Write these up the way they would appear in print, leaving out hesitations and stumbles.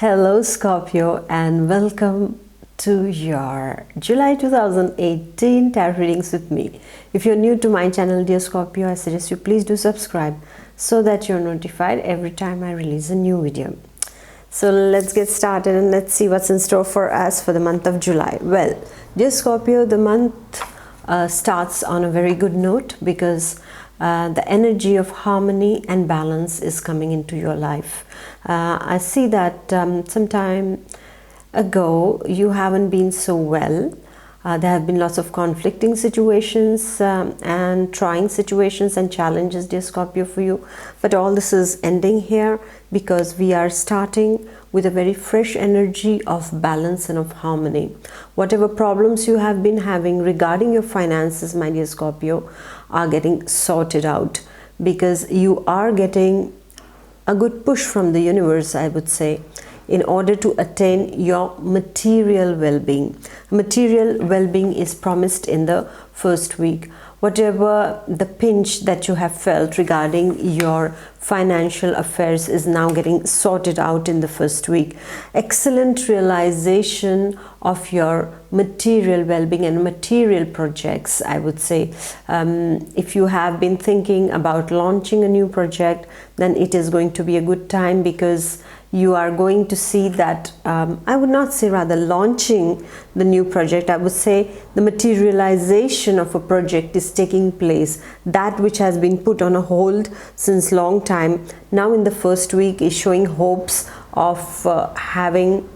Hello Scorpio, and welcome to your July 2018 tarot readings with me. If you're new to my channel, dear Scorpio, I suggest you please do subscribe so that you're notified every time I release a new video. So let's get started and let's see what's in store for us for the month of July. Well, dear Scorpio, the month starts on a very good note because the energy of harmony and balance is coming into your life. I see that some time ago you haven't been so well. There have been lots of conflicting situations and trying situations and challenges, dear Scorpio, for you. But all this is ending here because we are starting with a very fresh energy of balance and of harmony. Whatever problems you have been having regarding your finances, my dear Scorpio, are getting sorted out because you are getting a good push from the universe, I would say, in order to attain your material well-being. Material well-being is promised in the first week. Whatever the pinch that you have felt regarding your financial affairs is now getting sorted out in the first week. Excellent realization of your material well-being and material projects, I would say. If you have been thinking about launching a new project, then it is going to be a good time because you are going to see that, I would not say rather launching the new project, I would say the materialization of a project is taking place. That which has been put on a hold since long time, now in the first week is showing hopes of having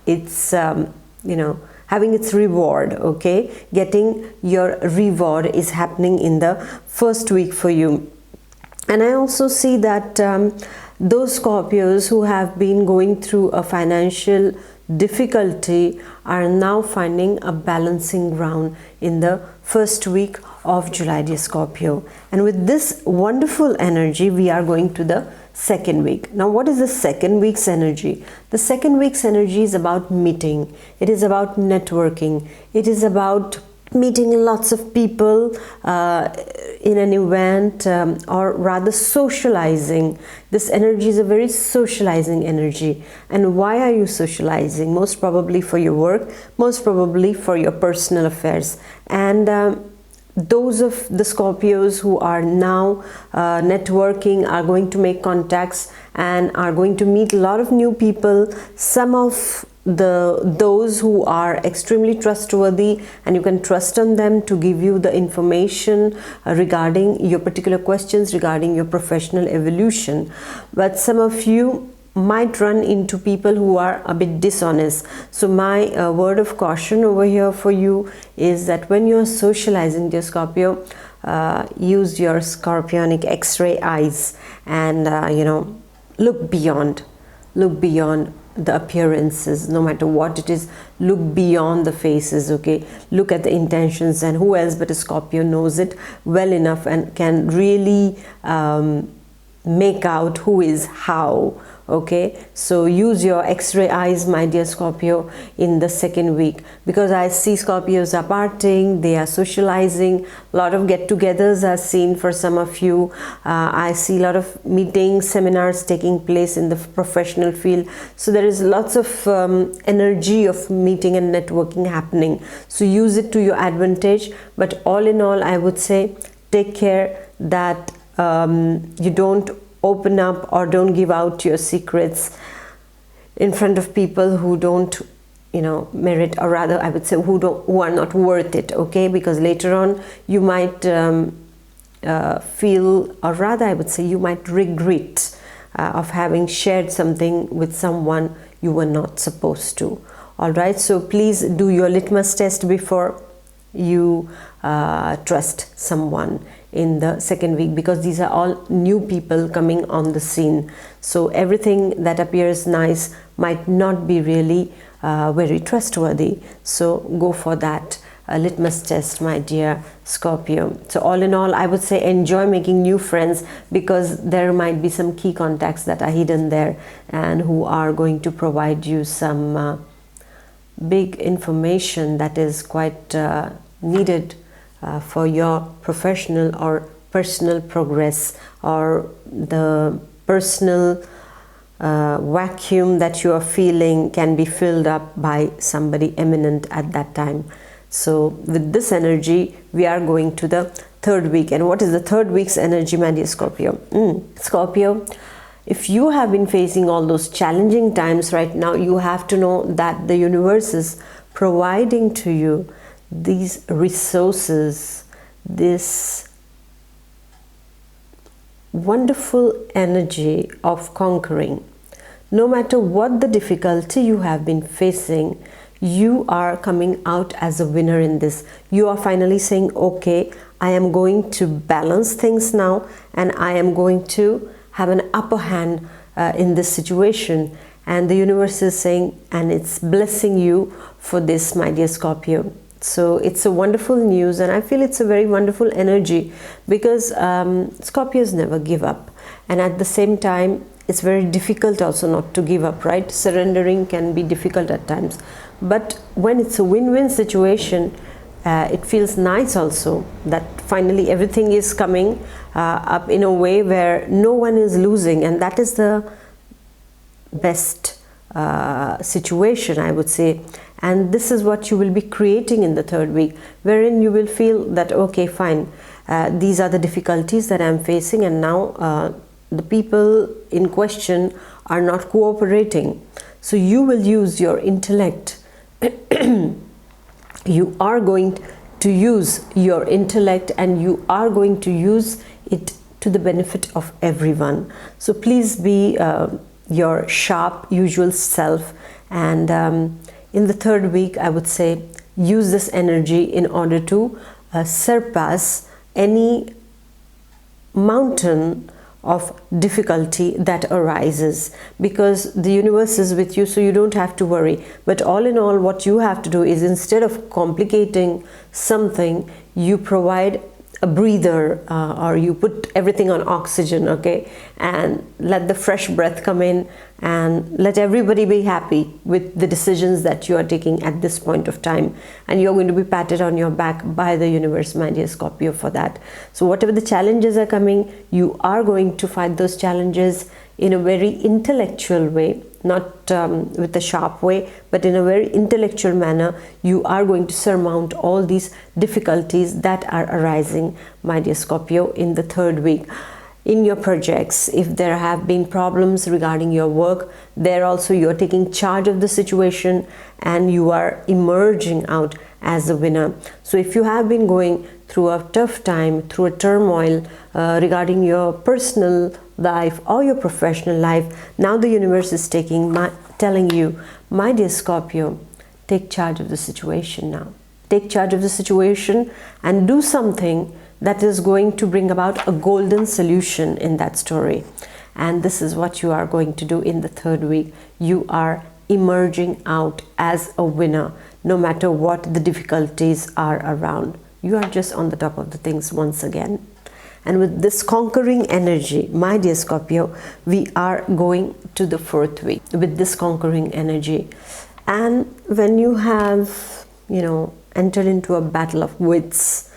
its, having its reward, okay? Getting your reward is happening in the first week for you. And I also see that those Scorpios who have been going through a financial difficulty are now finding a balancing ground in the first week of July, dear Scorpio. And with this wonderful energy, we are going to the second week. Now, what is the second week's energy? The second week's energy is about meeting. It is about networking. It is about meeting lots of people in an event or rather socializing. This energy is a very socializing energy. And why are you socializing? Most probably for your work, most probably for your personal affairs. And those of the Scorpios who are now networking are going to make contacts and are going to meet a lot of new people. Some of those who are extremely trustworthy and you can trust on them to give you the information regarding your particular questions, regarding your professional evolution. But some of you might run into people who are a bit dishonest. So my word of caution over here for you is that when you're socializing, dear Scorpio, use your scorpionic X-ray eyes and look beyond the appearances. No matter what it is, look beyond the faces, okay? Look at the intentions, and who else but a Scorpio knows it well enough and can really make out who is how, okay? So use your X-ray eyes, my dear Scorpio, in the second week, because I see Scorpios are partying, they are socializing, a lot of get-togethers are seen for some of you. I see a lot of meetings, seminars taking place in the professional field. So there is lots of energy of meeting and networking happening. So use it to your advantage. But all in all, I would say take care that you don't open up or don't give out your secrets in front of people who don't merit, or rather I would say who are not worth it, okay? Because later on you might feel, or rather I would say you might regret of having shared something with someone you were not supposed to. All right, so please do your litmus test before you trust someone in the second week, because these are all new people coming on the scene. So everything that appears nice might not be really very trustworthy. So go for that litmus test, my dear Scorpio. So all in all, I would say enjoy making new friends, because there might be some key contacts that are hidden there and who are going to provide you some big information that is quite needed for your professional or personal progress, or the personal vacuum that you are feeling can be filled up by somebody eminent at that time. So with this energy, we are going to the third week. And what is the third week's energy, my dear Scorpio? Scorpio, if you have been facing all those challenging times right now, you have to know that the universe is providing to you these resources, this wonderful energy of conquering. No matter what the difficulty you have been facing, you are coming out as a winner in this. You are finally saying, okay, I am going to balance things now, and I am going to have an upper hand in this situation. And the universe is saying, and it's blessing you for this, my dear Scorpio. So it's a wonderful news, and I feel it's a very wonderful energy, because Scorpios never give up. And at the same time, it's very difficult also not to give up, right? Surrendering can be difficult at times. But when it's a win-win situation, it feels nice also that finally everything is coming up in a way where no one is losing. And that is the best situation, I would say. And this is what you will be creating in the third week, wherein you will feel that, okay, fine, these are the difficulties that I'm facing, and now the people in question are not cooperating. So you will use your intellect. You are going to use your intellect, and you are going to use it to the benefit of everyone. So please be your sharp, usual self. And in the third week, I would say, use this energy in order to surpass any mountain of difficulty that arises, because the universe is with you, so you don't have to worry. But all in all, what you have to do is, instead of complicating something, you provide a breather, or you put everything on oxygen, okay, and let the fresh breath come in, and let everybody be happy with the decisions that you are taking at this point of time. And you're going to be patted on your back by the universe, my dear Scorpio, for that. So whatever the challenges are coming, you are going to fight those challenges in a very intellectual way, not with a sharp way, but in a very intellectual manner. You are going to surmount all these difficulties that are arising, my dear Scorpio, in the third week. In your projects, if there have been problems regarding your work, there also you are taking charge of the situation, and you are emerging out as a winner. So if you have been going through a tough time, through a turmoil regarding your personal life or your professional life, now the universe is telling you, my dear Scorpio, take charge of the situation now. Take charge of the situation and do something that is going to bring about a golden solution in that story. And this is what you are going to do in the third week. You are emerging out as a winner, no matter what the difficulties are around. You are just on the top of the things once again. And with this conquering energy, my dear Scorpio, we are going to the fourth week with this conquering energy. And when you have, entered into a battle of wits,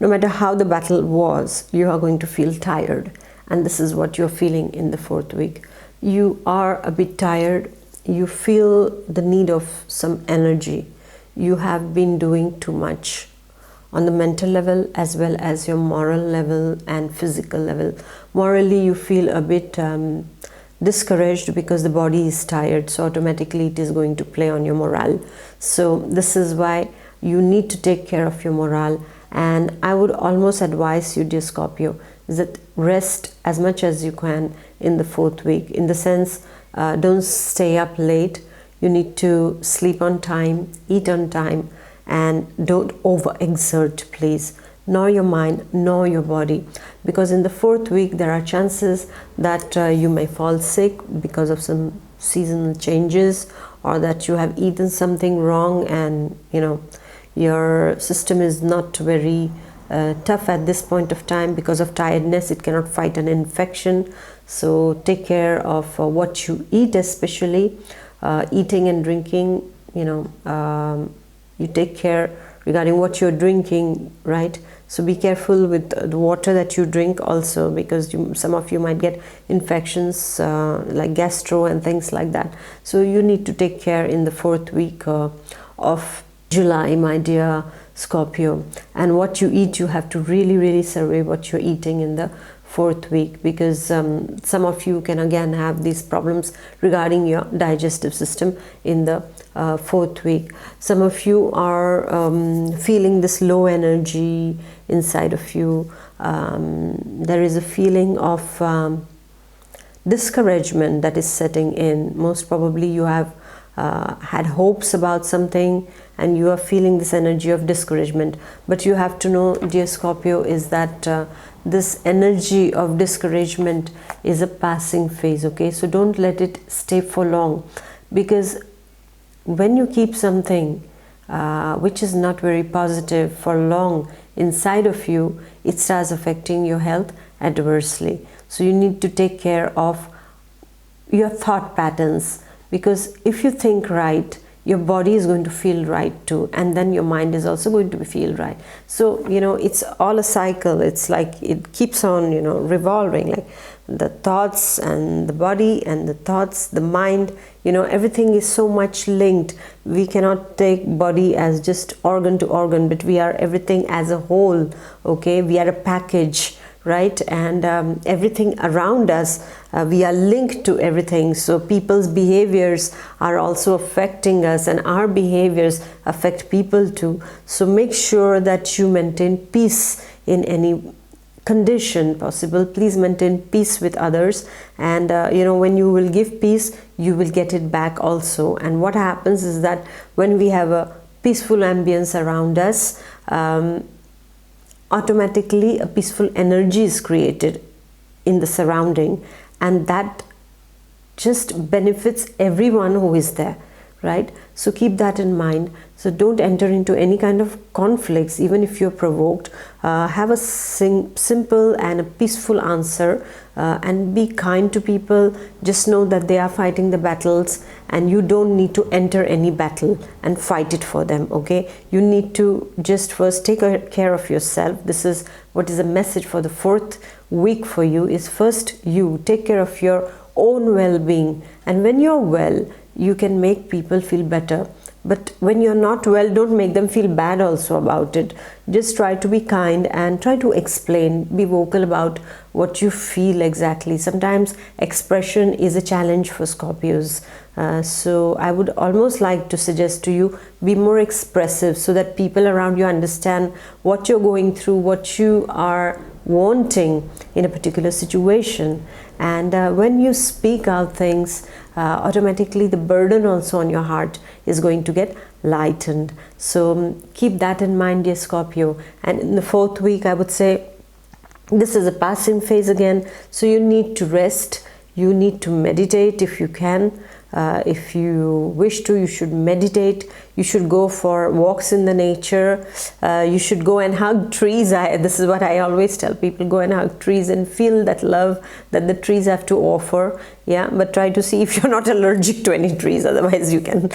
no matter how the battle was, you are going to feel tired. And this is what you're feeling in the fourth week. You are a bit tired. You feel the need of some energy. You have been doing too much on the mental level, as well as your moral level and physical level. Morally, you feel a bit discouraged because the body is tired, so automatically it is going to play on your morale. So this is why you need to take care of your morale. And I would almost advise you, dear Scorpio, is that rest as much as you can in the fourth week. In the sense, don't stay up late. You need to sleep on time, eat on time, and don't overexert, please, nor your mind, nor your body. Because in the fourth week, there are chances that you may fall sick because of some seasonal changes, or that you have eaten something wrong, and your system is not very tough at this point of time. Because of tiredness, it cannot fight an infection. So take care of what you eat, especially eating and drinking. You take care regarding what you're drinking, right? So be careful with the water that you drink also, because some of you might get infections like gastro and things like that. So you need to take care in the 4th week of July, my dear Scorpio. And what you eat, you have to really survey what you're eating in the 4th week, because some of you can again have these problems regarding your digestive system in the 4th week. Some of you are feeling this low energy inside of you. There is a feeling of discouragement that is setting in. Most probably you have had hopes about something and you are feeling this energy of discouragement. But you have to know, dear Scorpio, is that this energy of discouragement is a passing phase, okay? So don't let it stay for long, because when you keep something which is not very positive for long inside of you, it starts affecting your health adversely. So you need to take care of your thought patterns, because if you think right, your body is going to feel right too, and then your mind is also going to feel right. So it's all a cycle. It's like it keeps on revolving, like the thoughts and the body and the thoughts, the mind, everything is so much linked. We cannot take body as just organ to organ, but we are everything as a whole, okay? We are a package, right? And everything around us, we are linked to everything. So people's behaviors are also affecting us, and our behaviors affect people too. So make sure that you maintain peace in any condition possible. Please maintain peace with others, and when you will give peace, you will get it back also. And what happens is that when we have a peaceful ambience around us, automatically a peaceful energy is created in the surrounding, and that just benefits everyone who is there, right? So keep that in mind. So don't enter into any kind of conflicts, even if you're provoked. Have a simple and a peaceful answer, and be kind to people. Just know that they are fighting the battles, and you don't need to enter any battle and fight it for them, okay? You need to just first take care of yourself. This is what is a message for the 4th week for you, is first you take care of your own well-being, and when you're well, you can make people feel better. But when you're not well, don't make them feel bad also about it. Just try to be kind and try to explain, be vocal about what you feel exactly. Sometimes expression is a challenge for Scorpios. So I would almost like to suggest to you, be more expressive so that people around you understand what you're going through, what you are wanting in a particular situation. And when you speak out things, automatically the burden also on your heart is going to get lightened. So keep that in mind, dear Scorpio. And in the 4th week, I would say this is a passing phase again. So you need to rest. You need to meditate if you can. If you wish to, you should meditate. You should go for walks in the nature. You should go and hug trees. This is what I always tell people: go and hug trees and feel that love that the trees have to offer. Yeah, but try to see if you're not allergic to any trees. Otherwise, you can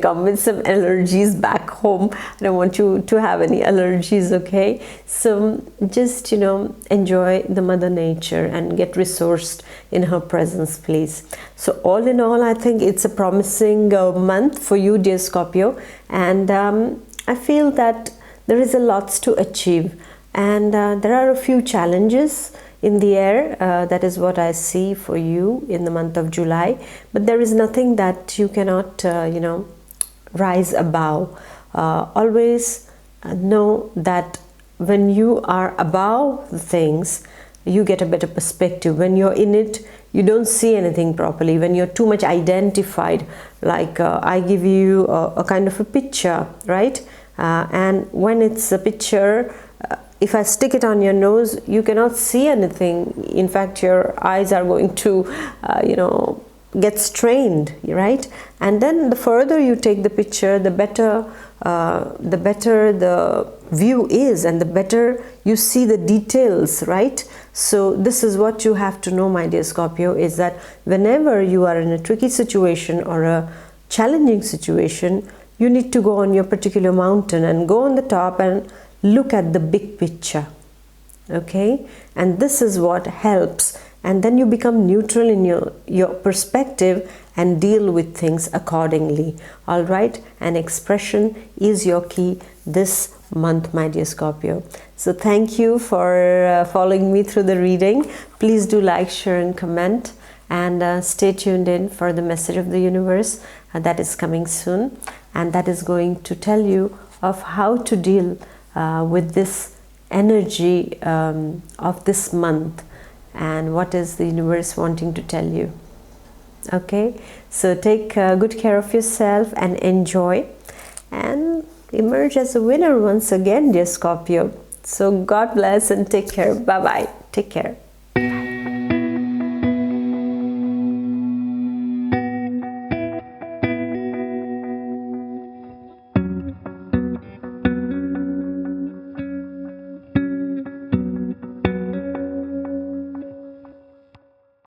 come with some allergies back home. I don't want you to have any allergies. Okay, so just enjoy the Mother Nature and get resourced in her presence, please. So all in all, I think it's a promising month for you, dear Scorpio, and I feel that there is a lot to achieve, and there are a few challenges in the air. That is what I see for you in the month of July, but there is nothing that you cannot rise above. Always know that when you are above the things, you get a better perspective. When you're in it, you don't see anything properly. When you're too much identified, like I give you a kind of a picture, right? And when it's a picture, if I stick it on your nose, you cannot see anything. In fact, your eyes are going to get strained, right? And then the further you take the picture, the better the view is, and the better you see the details, right? So this is what you have to know, my dear Scorpio, is that whenever you are in a tricky situation or a challenging situation, you need to go on your particular mountain and go on the top and look at the big picture. Okay, and this is what helps, and then you become neutral in your perspective and deal with things accordingly. All right, and expression is your key this month, my dear Scorpio. So thank you for following me through the reading. Please do like, share and comment, and stay tuned in for the message of the universe that is coming soon, and that is going to tell you of how to deal with this energy of this month, and what is the universe wanting to tell you. Okay, so take good care of yourself and enjoy, and emerge as a winner once again, dear Scorpio. So God bless and take care. Bye bye. Take care.